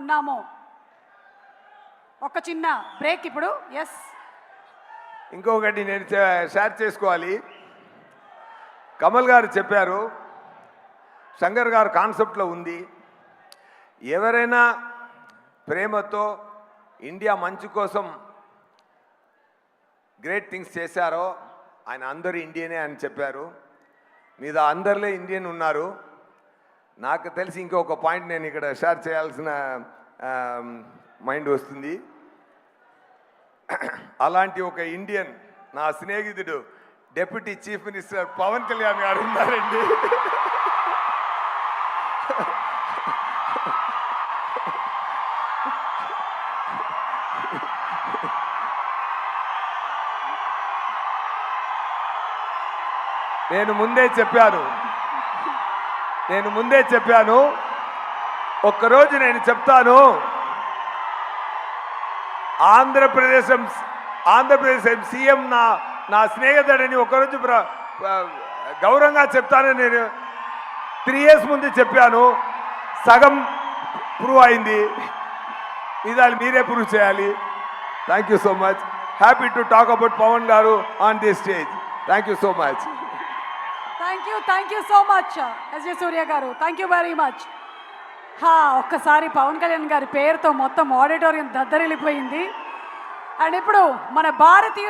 ఉన్నామో. ఒక చిన్న బ్రేక్ ఇప్పుడు. ఎస్, ఇంకొకటి నేను షేర్ చేసుకోవాలి. కమల్ గారు చెప్పారు, శంకర్ గారు కాన్సెప్ట్లో ఉంది, ఎవరైనా ప్రేమతో ఇండియా మంచి కోసం గ్రేట్ థింగ్స్ చేశారో ఆయన అందరూ ఇండియనే అని చెప్పారు. మీద అందరిలో ఇండియన్ ఉన్నారు. నాకు తెలిసి ఇంకొక పాయింట్ నేను ఇక్కడ షేర్ చేయాల్సిన మైండ్ వస్తుంది. అలాంటి ఒక ఇండియన్ నా స్నేహితుడు deputy chief minister Pawan Kalyan garu ఉన్నారండి. నేను ముందే చెప్పాను, ఒక్కరోజు నేను చెప్తాను, ఆంధ్రప్రదేశ్ సీఎం నా స్నేహితుడని ఒకరోజు గౌరవంగా చెప్తానని నేను 3 years ముందు చెప్పాను. సగం ప్రూవ్ అయింది, ఇదాలు మీరే ప్రూవ్ చేయాలి. Thank you so much. Happy to talk about Pawan garu on this stage. Thank you so much. Thank you so much SJ Surya garu. Thank you very much. ఒక్కసారి పవన్ కళ్యాణ్ గారి పేరుతో మొత్తం ఆడిటోరియం దద్దరిల్లిపోయింది. అండ్ ఇప్పుడు మన భారతీయ